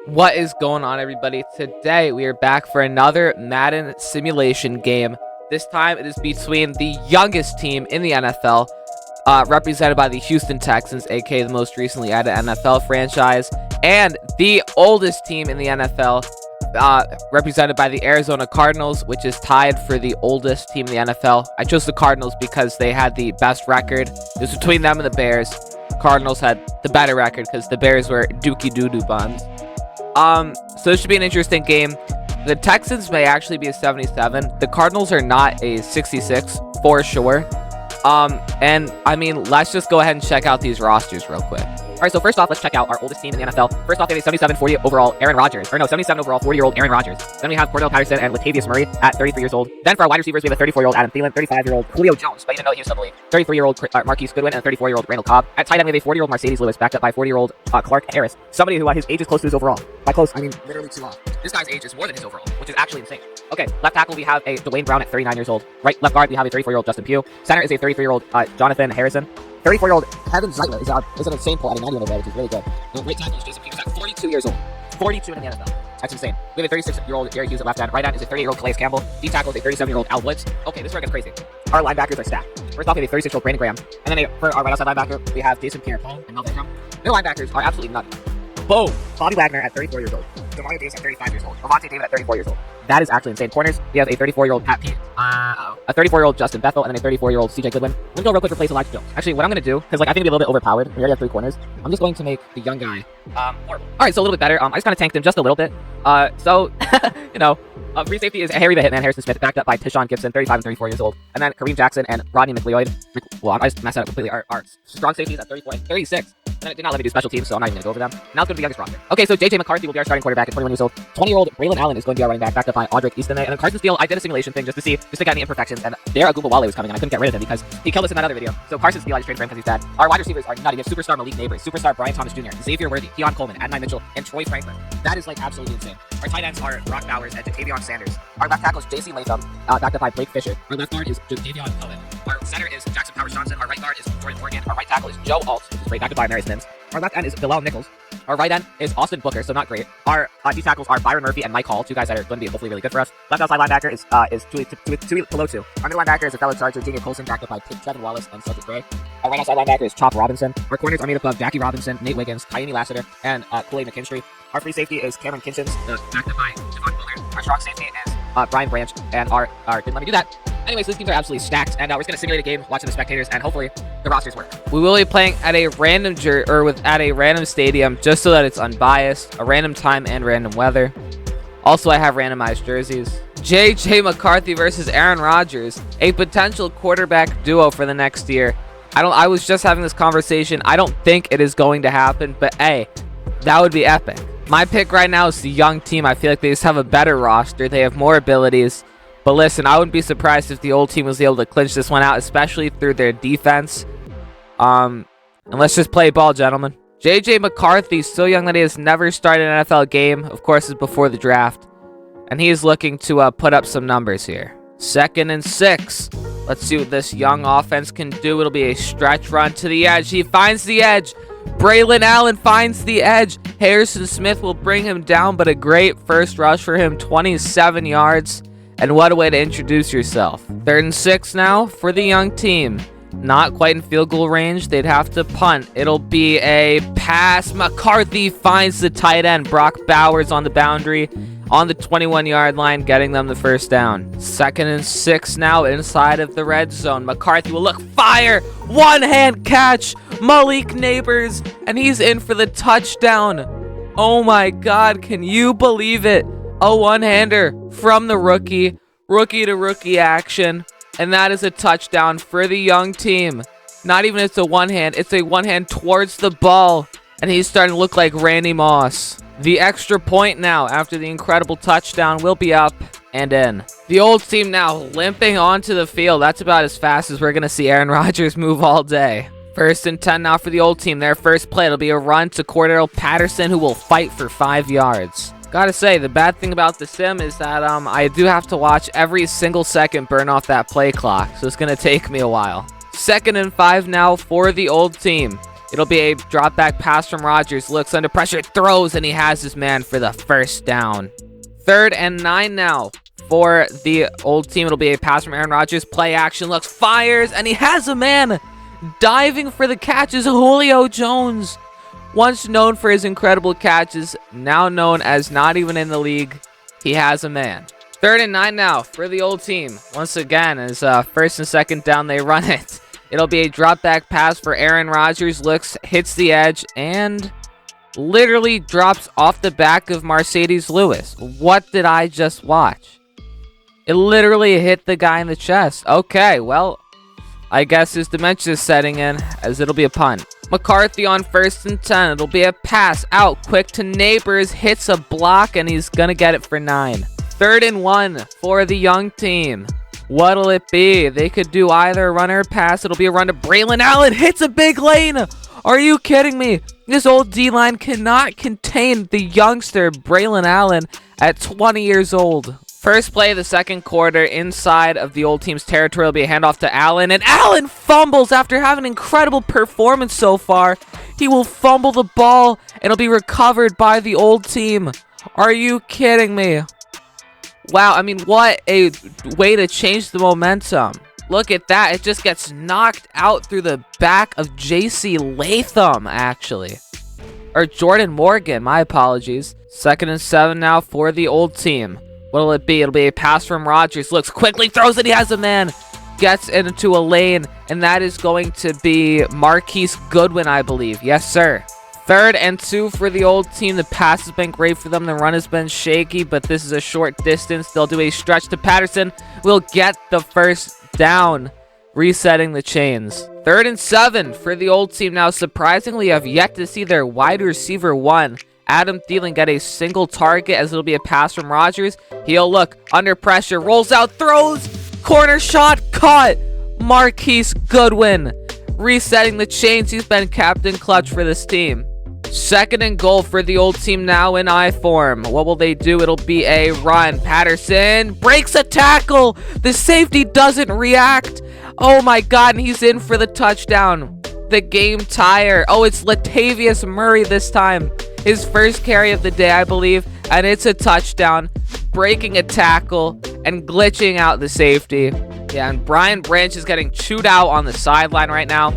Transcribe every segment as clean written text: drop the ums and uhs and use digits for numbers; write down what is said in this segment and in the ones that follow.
What is going on, everybody? Today we are back for another Madden simulation game. This time it is between the youngest team in the NFL, represented by the Houston Texans, aka the most recently added NFL franchise, and the oldest team in the NFL, represented by the Arizona Cardinals, which is tied for the oldest team in the NFL. I chose the Cardinals because they had the best record. It was between them and the Bears. Cardinals had the better record because the Bears were dookie doo-doo buns. So this should be an interesting game. The Texans may actually be a 77. The Cardinals are not a 66 for sure. And I mean, let's just go ahead and check out these rosters real quick. All right, so first off, let's check out our oldest team in the NFL. First off, they have a 77 40 overall Aaron Rodgers. Or no, 77 overall 40-year-old Aaron Rodgers. Then we have Cordell Patterson and Latavius Murray at 33 years old. Then for our wide receivers, we have a 34-year-old Adam Thielen, 35-year-old Julio Jones, but you didn't know he was in the league. 33-year-old Marquise Goodwin, and a 34-year-old Randall Cobb. At tight end, we have a 40-year-old Mercedes Lewis, backed up by 40-year-old Clark Harris. Somebody who his age is close to his overall. By close, I mean literally too long. This guy's age is more than his overall, which is actually insane. Okay, left tackle, we have a Dwayne Brown at 39 years old. Left guard, we have a 34-year-old Justin Pugh. Center is a 33-year-old Jonathan Harrison. 34-year-old Kevin Zeitler is an insane pull at a 91 overall, which is really good. Right tackle is Jason Pugh at 42 years old. 42 in the NFL. That's insane. We have a 36-year-old Gary Hughes at left end. Right end is a 38-year-old Calais Campbell. D tackle is a 37-year-old Al Woods. Okay, this is where it gets crazy. Our linebackers are stacked. First off, we have a 36-year-old Brandon Graham. And then for our right outside linebacker, we have Jason Pierre-Paul and Melvin Ingram. Their linebackers are absolutely nuts. Boom! Bobby Wagner at 34 years old. Demario Davis at 35 years old. Avante David at 34 years old. That is actually insane. Corners, we have a 34-year-old Pat Pete, a 34-year-old Justin Bethel, and then a 34-year-old CJ Goodwin. I'm gonna go real quick replace Elijah Jones. Actually, what I'm gonna do, because I think it'll be a little bit overpowered. We already have 3 corners. I'm just going to make the young guy horrible. All right, so a little bit better. I just kind of tanked him just a little bit. Free safety is Harry the Hitman Harrison Smith, backed up by Tishawn Gibson, 35 and 34 years old. And then Kareem Jackson and Rodney McLeod. Well, I just messed that up completely. Our strong safeties at 34 and 36. And then it did not let me do special teams, so I'm not even going to go over them. Now it's going to be the youngest roster. Okay, so J.J. McCarthy will be our starting quarterback at 21 years old. 20-year-old Braylon Allen is going to be our running back, backed up by Audric Easton. And then Carson Steele, I did a simulation thing just to get any imperfections. And there Agumba Wale was coming, and I couldn't get rid of him because he killed us in that other video. So Carson Steele, I just traded for him because he's dead. Our wide receivers are nutty. We have superstar Malik Neighbors, superstar Brian Thomas Jr., Xavier Worthy, Keon Coleman, Adonai Mitchell, and Troy Franklin. That is absolutely insane. Our tight ends are Brock Bowers and Jatavion Sanders. Our left tackle is J.C. Latham, backed up by Blake Fisher. Our left guard is Davion Cohen. Our center is Jackson Powers Johnson. Our right guard is Jordan Morgan. Our right tackle is Joe Alt, which is great, backed up by Mary Sims. Our left end is Bilal Nichols. Our right end is Austin Booker, so not great. Our D tackles are Byron Murphy and Mike Hall, 2 guys that are going to be hopefully really good for us. Left outside linebacker is Tui Pelotu. Our middle linebacker is a fellow Sergeant Junior Colson, backed up by Trevin Wallace and Cedric Gray. Our right outside linebacker is Chop Robinson. Our corners are made up of Jackie Robinson, Nate Wiggins, Tyene Lassiter, and Kool-Aid McKinstry. Our free safety is Cameron Kinchins, backed up by Devon Bullard. Our strong safety is Brian Branch, and our didn't let me do that. Anyways, these teams are absolutely stacked, and we're just gonna simulate a game, watching the spectators, and hopefully the rosters work. We will be playing at a random at a random stadium, just so that it's unbiased, a random time and random weather. Also, I have randomized jerseys. J.J. McCarthy versus Aaron Rodgers, a potential quarterback duo for the next year. I was just having this conversation. I don't think it is going to happen, but hey, that would be epic. My pick right now is the young team. I feel like they just have a better roster. They have more abilities. But listen, I wouldn't be surprised if the old team was able to clinch this one out, especially through their defense. And let's just play ball, gentlemen. J.J. McCarthy, so young that he has never started an NFL game. Of course, it's before the draft. And he is looking to put up some numbers here. 2nd and 6. Let's see what this young offense can do. It'll be a stretch run to the edge. He finds the edge. Braylon Allen finds the edge. Harrison Smith will bring him down, but a great first rush for him. 27 yards. And what a way to introduce yourself. 3rd and 6 now for the young team. Not quite in field goal range. They'd have to punt. It'll be a pass. McCarthy finds the tight end. Brock Bowers on the boundary on the 21-yard line, getting them the first down. 2nd and 6 now inside of the red zone. McCarthy will look, fire, one-hand catch. Malik Neighbors, and he's in for the touchdown. Oh my God, can you believe it? A one-hander from the rookie to rookie action, and that is a touchdown for the young team. Not even it's a one-hand, it's a one-hand towards the ball, and he's starting to look like Randy Moss. The extra point now after the incredible touchdown will be up and in. The old team now limping onto the field. That's about as fast as we're going to see Aaron Rodgers move all day. 1st and 10 now for the old team. Their first play, it'll be a run to Cordell Patterson, who will fight for 5 yards. Gotta say, the bad thing about the sim is that I do have to watch every single second burn off that play clock, so it's gonna take me a while. 2nd and 5 now for the old team. It'll be a drop back pass from Rodgers. Looks under pressure, throws, and he has his man for the first down. 3rd and 9 now for the old team. It'll be a pass from Aaron Rodgers. Play action, looks, fires, and he has a man. Diving for the catch is Julio Jones. Once known for his incredible catches, now known as not even in the league, he has a man. 3rd and 9 now for the old team. Once again, as 1st and 2nd down, they run it. It'll be a drop back pass for Aaron Rodgers. Looks, hits the edge, and literally drops off the back of Mercedes Lewis. What did I just watch? It literally hit the guy in the chest. Okay, well, I guess his dementia is setting in, as it'll be a punt. McCarthy on 1st and 10. It'll be a pass out quick to Neighbors. Hits a block, and he's going to get it for 9. 3rd and 1 for the young team. What'll it be? They could do either a run or a pass. It'll be a run to Braylon Allen. Hits a big lane. Are you kidding me? This old D-line cannot contain the youngster Braylon Allen at 20 years old. First play of the 2nd quarter inside of the old team's territory will be a handoff to Allen, and Allen fumbles after having an incredible performance so far. He will fumble the ball, and it'll be recovered by the old team. Are you kidding me? Wow, I mean, what a way to change the momentum. Look at that. It just gets knocked out through the back of J.C. Latham, actually. Or Jordan Morgan, my apologies. 2nd and 7 now for the old team. What'll it be? It'll be a pass from Rodgers. Looks, quickly throws it. He has a man. Gets into a lane, and that is going to be Marquise Goodwin, I believe. Yes, sir. 3rd and 2 for the old team. The pass has been great for them. The run has been shaky, but this is a short distance. They'll do a stretch to Patterson. We'll get the first down, resetting the chains. 3rd and 7 for the old team. Now, surprisingly, I've yet to see their wide receiver 1, Adam Thielen, get a single target, as it'll be a pass from Rodgers. He'll look under pressure, rolls out, throws, corner shot, caught. Marquise Goodwin resetting the chains. He's been captain clutch for this team. 2nd and goal for the old team now in I form. What will they do? It'll be a run. Patterson breaks a tackle. The safety doesn't react. Oh my God, and he's in for the touchdown. The game tire. Oh, it's Latavius Murray this time. His first carry of the day, I believe, and it's a touchdown. Breaking a tackle and glitching out the safety. Yeah, and Brian Branch is getting chewed out on the sideline right now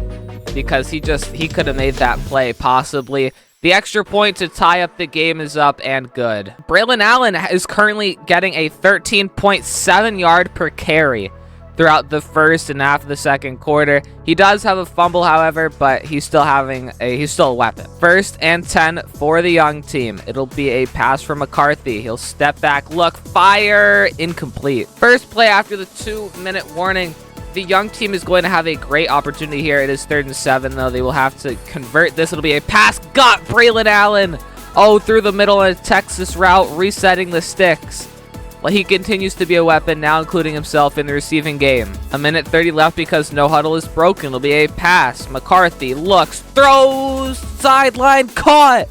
because he could have made that play possibly. The extra point to tie up the game is up and good. Braylon Allen is currently getting a 13.7 yard per carry throughout the 1st and half of the 2nd quarter. He does have a fumble, however, but he's still a weapon. 1st and 10 for the young team. It'll be a pass from McCarthy. He'll step back, look, fire, incomplete. First play after the 2-minute warning. The young team is going to have a great opportunity here. It is 3rd and 7, though. They will have to convert this. It'll be a pass. Got Braylon Allen. Oh, through the middle on a Texas route, resetting the sticks. Well, he continues to be a weapon, now including himself in the receiving game. 1:30 left because no huddle is broken. It'll be a pass. McCarthy looks, throws, sideline, caught.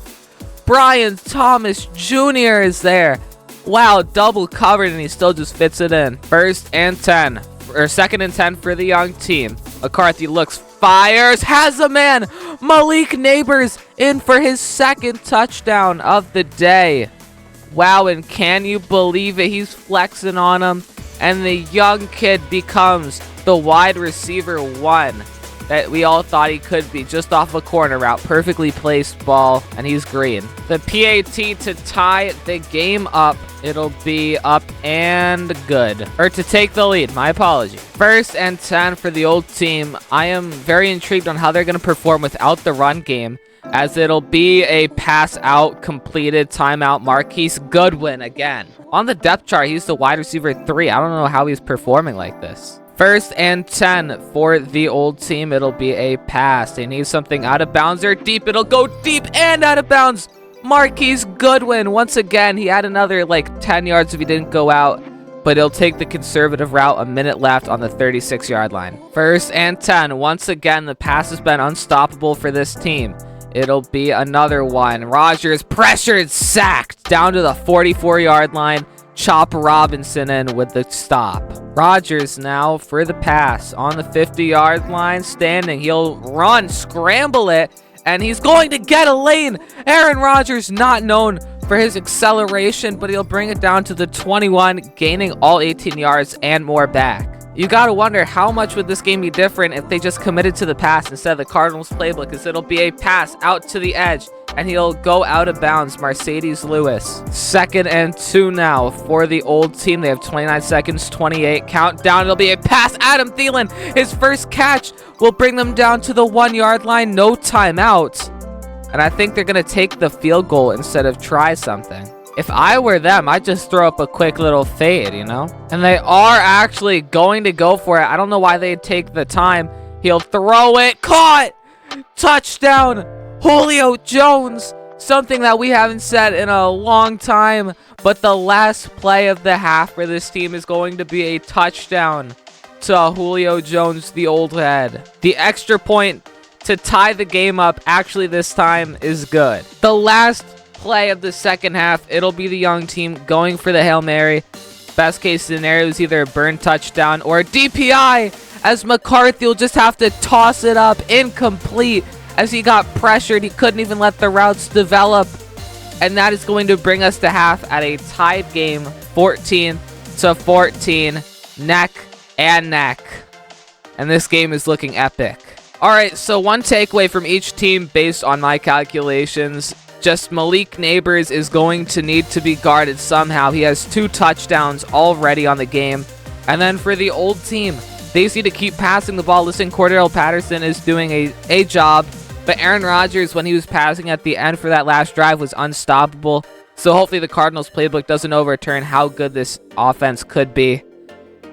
Brian Thomas Jr. is there. Wow, double covered, and he still just fits it in. 1st and 10, or 2nd and 10 for the young team. McCarthy looks, fires, has a man. Malik Neighbors in for his 2nd touchdown of the day. Wow, and can you believe it? He's flexing on him, and the young kid becomes the wide receiver 1 that we all thought he could be, just off a corner route. Perfectly placed ball, and he's green. The PAT to tie the game up. It'll be up and good. Or to take the lead, my apology. 1st and 10 for the old team. I am very intrigued on how they're going to perform without the run game, as it'll be a pass out, completed, timeout. Marquise Goodwin again. On the depth chart, he's the wide receiver 3. I don't know how he's performing like this. 1st and 10 for the old team. It'll be a pass. They need something out of bounds or deep. It'll go deep and out of bounds. Marquise Goodwin, once again, he had another like 10 yards if he didn't go out, but he'll take the conservative route. 1 minute left on the 36-yard line. 1st and 10. Once again, the pass has been unstoppable for this team. It'll be another one. Rodgers pressured, sacked down to the 44-yard line. Chop Robinson in with the stop. Rodgers now for the pass on the 50-yard line, standing. He'll run, scramble it, and he's going to get a lane. Aaron Rodgers, not known for his acceleration, but he'll bring it down to the 21, gaining all 18 yards and more back. You gotta wonder, how much would this game be different if they just committed to the pass instead of the Cardinals playbook, because it'll be a pass out to the edge, and he'll go out of bounds. Mercedes Lewis. 2nd and 2 now for the old team. They have 29 seconds, 28. Countdown. It'll be a pass. Adam Thielen, his first catch, will bring them down to the 1-yard line. No timeout. And I think they're going to take the field goal instead of try something. If I were them, I'd just throw up a quick little fade, you know? And they are actually going to go for it. I don't know why they'd take the time. He'll throw it. Caught! Touchdown! Julio Jones! Something that we haven't said in a long time. But the last play of the half for this team is going to be a touchdown to Julio Jones, the old head. The extra point to tie the game up actually this time is good. The last play of the second half, it'll be the young team going for the Hail Mary. Best case scenario is either a burn touchdown or a DPI, as McCarthy will just have to toss it up incomplete as he got pressured. He couldn't even let the routes develop, and that is going to bring us to half at a tied game, 14-14, neck and neck, and this game is looking epic. Alright, so one takeaway from each team based on my calculations: just Malik Neighbors is going to need to be guarded somehow. He has 2 touchdowns already on the game. And then for the old team, they just need to keep passing the ball. Listen, Cordell Patterson is doing a job, but Aaron Rodgers, when he was passing at the end for that last drive, was unstoppable. So hopefully the Cardinals playbook doesn't overturn how good this offense could be.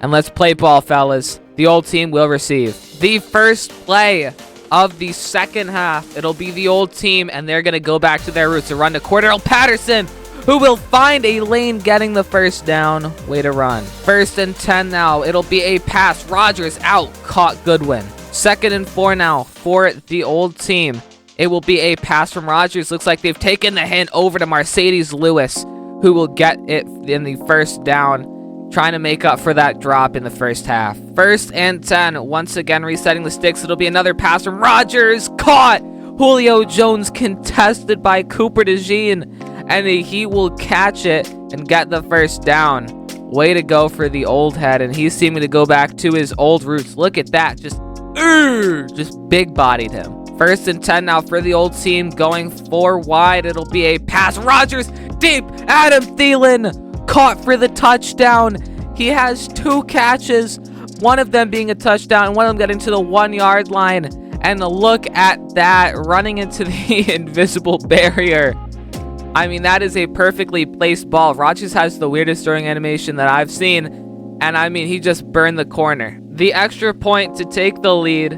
And let's play ball, fellas. The old team will receive. The first play of the second half, it'll be the old team, and they're going to go back to their roots. A run to Cordell Patterson, who will find a lane, getting the first down. Way to run. 1st and 10 now. It'll be a pass. Rodgers out. Caught Goodwin. 2nd and 4 now for the old team. It will be a pass from Rodgers. Looks like they've taken the hint over to Mercedes Lewis, who will get it in the first down, trying to make up for that drop in the first half. 1st and 10. Once again, resetting the sticks. It'll be another pass from Rodgers. Caught! Julio Jones contested by Cooper DeJean, and he will catch it and get the first down. Way to go for the old head, and he's seeming to go back to his old roots. Look at that. Just big-bodied him. 1st and 10 now for the old team, going 4 wide. It'll be a pass. Rodgers deep. Adam Thielen caught for the touchdown. He has 2 catches, one of them being a touchdown, and one of them getting to the 1-yard line. And look at that, running into the invisible barrier. I mean, that is a perfectly placed ball. Rodgers has the weirdest throwing animation that I've seen, and I mean, he just burned the corner. The extra point to take the lead,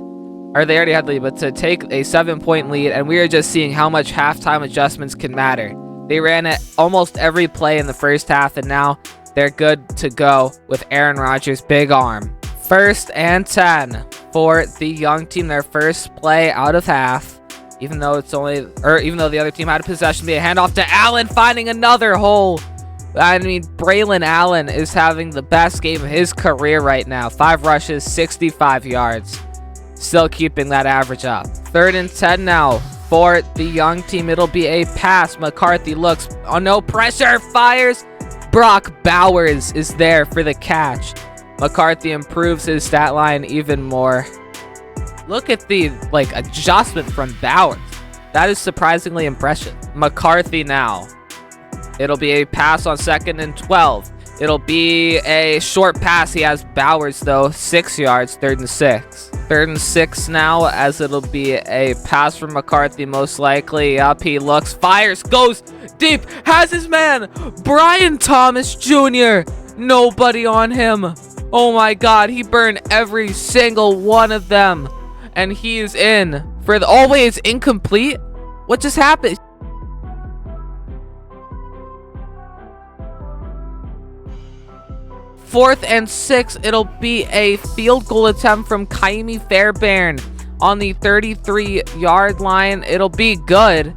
or they already had the lead, but to take a 7-point lead, and we are just seeing how much halftime adjustments can matter. They ran it almost every play in the first half, and now they're good to go with Aaron Rodgers' big arm. 1st and 10 for the young team, their first play out of half. Even though the other team had a possession, be a handoff to Allen, finding another hole. I mean, Braylon Allen is having the best game of his career right now. 5 rushes, 65 yards. Still keeping that average up. 3rd and 10 now for the young team. It'll be a pass. McCarthy looks. Oh, no pressure. Fires. Brock Bowers is there for the catch. McCarthy improves his stat line even more. Look at the adjustment from Bowers. That is surprisingly impressive. McCarthy now. It'll be a pass on 2nd and 12. It'll be a short pass. He has Bowers, though. 6 yards, 3rd and 6. 3rd and 6 now, as it'll be a pass from McCarthy, most likely. Up he looks, fires, goes deep, has his man, Brian Thomas Jr. Nobody on him. Oh my God, he burned every single one of them. And he is in for the... Oh wait, it's incomplete? What just happened? Fourth and 6, it'll be a field goal attempt from Kaimi Fairbairn on the 33-yard line. It'll be good.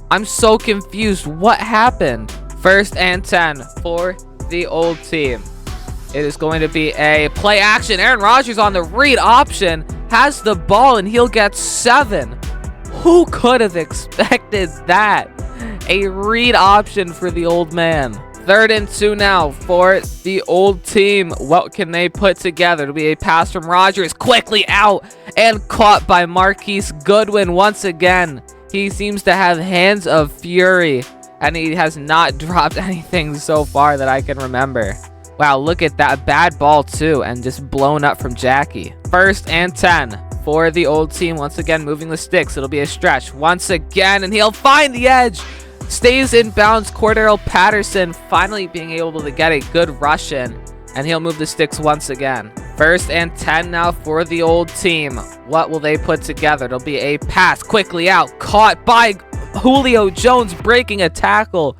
I'm so confused. What happened? 1st and 10 for the old team. It is going to be a play action. Aaron Rodgers on the read option has the ball, and he'll get 7. Who could have expected that? A read option for the old man. 3rd and 2 now for the old team. What can they put together? It'll be a pass from Rodgers, quickly out and caught by Marquise Goodwin once again. He seems to have hands of fury, and he has not dropped anything so far that I can remember. Wow, look at that. Bad ball too, and just blown up from Jackie. 1st and 10 for the old team. Once again, moving the sticks. It'll be a stretch once again, and he'll find the edge. Stays in bounds. Cordero Patterson finally being able to get a good rush in, and he'll move the sticks once again. 1st and 10 now for the old team. What will they put together? It'll be a pass quickly out, caught by Julio Jones, breaking a tackle,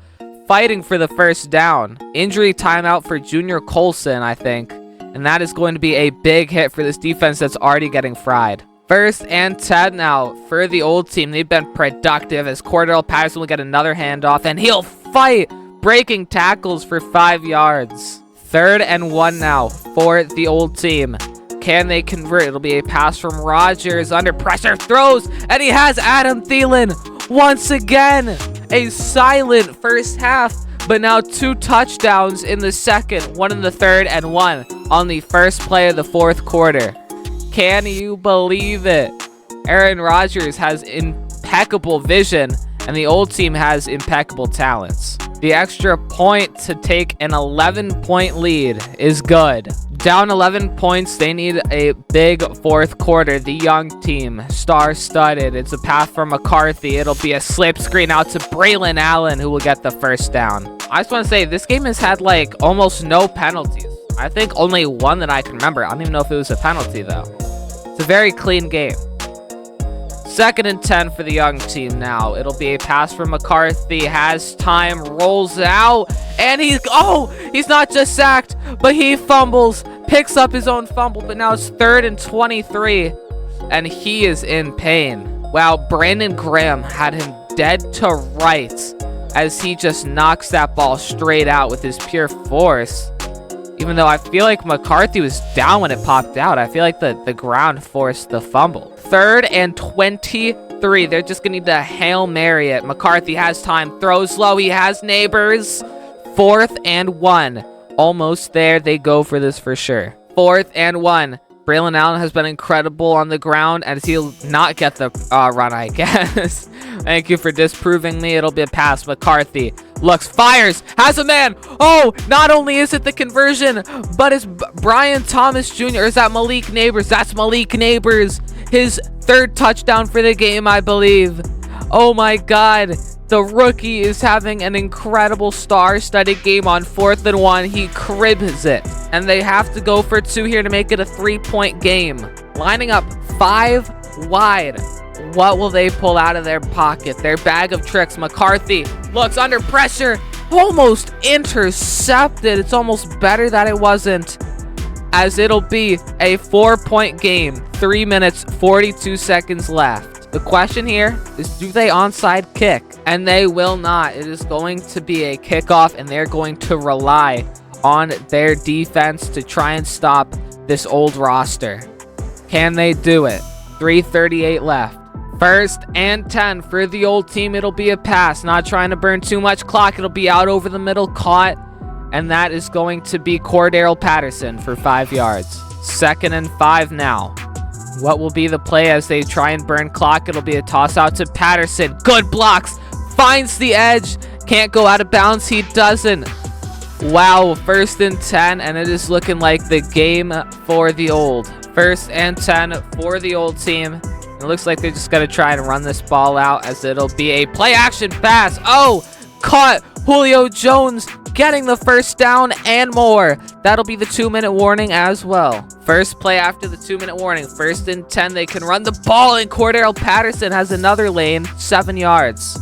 fighting for the 1st down. Injury timeout for Junior Colson, I think, and that is going to be a big hit for this defense that's already getting fried. 1st and 10 now for the old team. They've been productive as Cordero Patterson will get another handoff, and he'll fight, breaking tackles for 5 yards. 3rd and 1 now for the old team. Can they convert? It'll be a pass from Rodgers, under pressure, throws, and he has Adam Thielen once again. A silent first half, but now 2 touchdowns in the 2nd, 1 in the 3rd, and 1 on the 1st play of the 4th quarter. Can you believe it? Aaron Rodgers has impeccable vision, and the old team has impeccable talents. The extra point to take an 11-point lead is good. Down 11 points, they need a big 4th quarter. The young team, star-studded. It's a pass from McCarthy. It'll be a slip screen out to Braylon Allen, who will get the 1st down. I just want to say, this game has had, like, almost no penalties. I think only one that I can remember. I don't even know if it was a penalty, though. It's a very clean game. 2nd and 10 for the young team now. It'll be a pass from McCarthy. Has time, rolls out, and he's not just sacked, but he fumbles, picks up his own fumble, but now it's 3rd and 23, and he is in pain. Wow, Brandon Graham had him dead to rights as he just knocks that ball straight out with his pure force. Even though I feel like McCarthy was down when it popped out, I feel like the ground forced the fumble. 3rd and 23. They're just going to need to Hail Mary it. McCarthy has time, throws low. He has Neighbors. 4th and 1. Almost there. They go for this for sure. 4th and 1. Braylon Allen has been incredible on the ground, and he'll not get the run, I guess. Thank you for disproving me. It'll be a pass. McCarthy looks, fires, has a man. Oh, not only is it the conversion, but it's Brian Thomas Jr. Is that Malik Neighbors? That's Malik Neighbors. His 3rd touchdown for the game, I believe. Oh my God. The rookie is having an incredible star-studded game on 4th and 1. He cribs it. And they have to go for 2 here to make it a 3-point game. Lining up 5 wide. What will they pull out of their pocket? Their bag of tricks. McCarthy looks under pressure. Almost intercepted. It's almost better that it wasn't, as it'll be a 4-point game. 3 minutes, 42 seconds left. The question here is, do they onside kick? And they will not. It is going to be a kickoff, and they're going to rely on their defense to try and stop this old roster. Can they do it? 3:38 left. 1st and 10 for the old team. It'll be a pass. Not trying to burn too much clock. It'll be out over the middle, caught. And that is going to be Cordero Patterson for 5 yards. 2nd and 5 now. What will be the play as they try and burn clock? It'll be a toss out to Patterson. Good blocks. Finds the edge. Can't go out of bounds. He doesn't. Wow, 1st and 10, and it is looking like the game for the old. 1st and 10 for the old team. It looks like they're just going to try and run this ball out, as it'll be a play-action pass. Oh, caught. Julio Jones getting the 1st down and more. That'll be the 2-minute warning as well. First play after the 2-minute warning. 1st and 10. They can run the ball, and Cordero Patterson has another lane, 7 yards.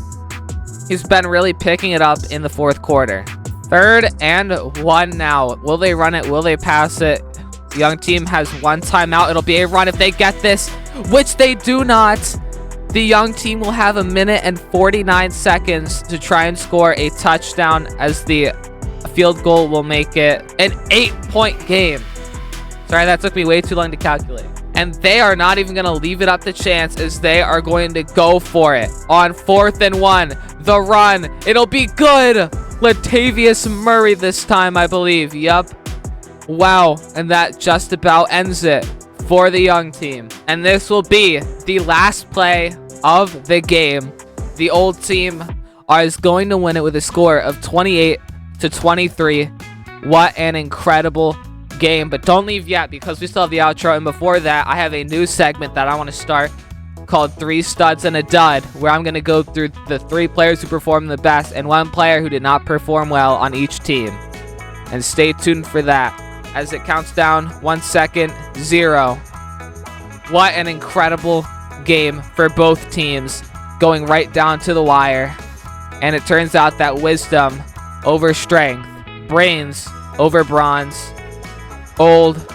He's been really picking it up in the 4th quarter. 3rd and 1 now. Will they run it? Will they pass it? The young team has 1 timeout. It'll be a run if they get this, which they do not. The young team will have 1 minute and 49 seconds to try and score a touchdown, as the field goal will make it an 8-point game. Sorry, that took me way too long to calculate. And they are not even going to leave it up to chance, as they are going to go for it. On 4th and 1, the run. It'll be good. Latavius Murray this time, I believe. Yup. Wow. And that just about ends it for the young team. And this will be the last play of the game. The old team is going to win it with a score of 28-23. What an incredible game. But don't leave yet, because we still have the outro. And before that, I have a new segment that I want to start called 3 Studs and a Dud, where I'm going to go through the 3 players who performed the best and 1 player who did not perform well on each team. And stay tuned for that as it counts down 1 second, 0. What an incredible game for both teams, going right down to the wire. And it turns out that wisdom over strength, brains over bronze, old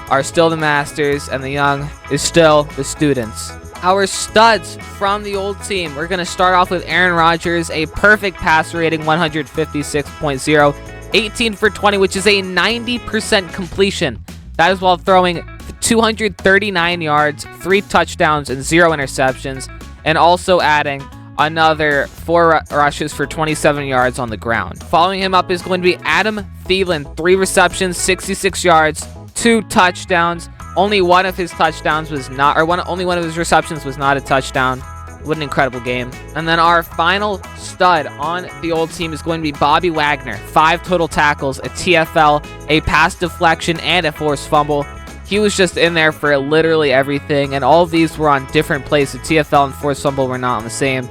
are still the masters, and the young is still the students. Our studs from the old team, we're going to start off with Aaron Rodgers, a perfect passer rating, 156.0, 18 for 20, which is a 90% completion. That is while throwing 239 yards, 3 touchdowns, and 0 interceptions, and also adding another 4 rushes for 27 yards on the ground. Following him up is going to be Adam Thielen, 3 receptions, 66 yards, 2 touchdowns. Only one of his touchdowns was not, or only one of his receptions was not a touchdown. What an incredible game. And then our final stud on the old team is going to be Bobby Wagner. 5 total tackles, a TFL, a pass deflection, and a forced fumble. He was just in there for literally everything, and all of these were on different plays. The TFL and forced fumble were not on the same.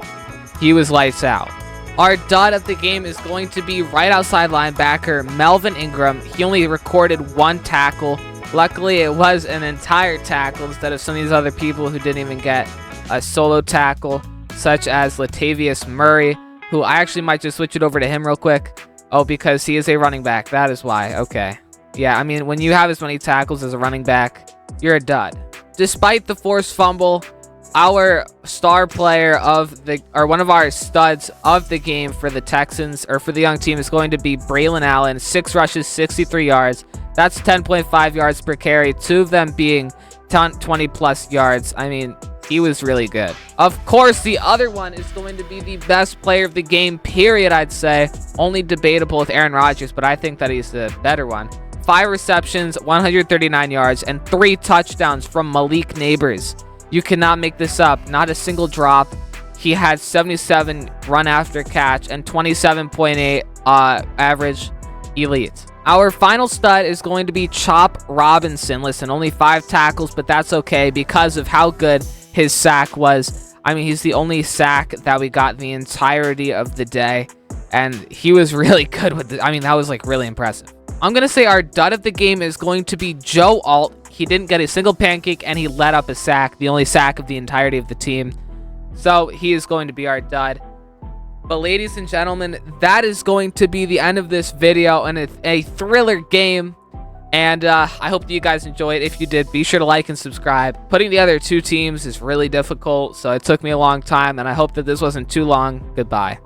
He was lights out. Our dud of the game is going to be right outside linebacker Melvin Ingram. He only recorded 1 tackle. Luckily, it was an entire tackle instead of some of these other people who didn't even get a solo tackle, such as Latavius Murray, who I actually might just switch it over to him real quick. Oh, because he is a running back. That is why. Okay. Yeah, I mean, when you have as many tackles as a running back, you're a dud. Despite the forced fumble, our star player of the, or one of our studs of the game for the Texans, or for the young team, is going to be Braylon Allen. 6 rushes, 63 yards. That's 10.5 yards per carry, 2 of them being 20 plus yards. I mean, he was really good. Of course, the other one is going to be the best player of the game, period, I'd say. Only debatable with Aaron Rodgers, but I think that he's the better one. 5 receptions, 139 yards, and 3 touchdowns from Malik Neighbors. You cannot make this up. Not a single drop. He had 77 run after catch and 27.8 average elite. Our final stud is going to be Chop Robinson. Listen, only 5 tackles, but that's okay because of how good his sack was. I mean, he's the only sack that we got the entirety of the day, and he was really good with it. I mean, that was like really impressive. I'm going to say our dud of the game is going to be Joe Alt. He didn't get a single pancake, and he let up a sack, the only sack of the entirety of the team. So he is going to be our dud. But ladies and gentlemen, that is going to be the end of this video, and it's a thriller game. And I hope that you guys enjoyed. If you did, be sure to like and subscribe. Putting the other 2 teams is really difficult, so it took me a long time, and I hope that this wasn't too long. Goodbye.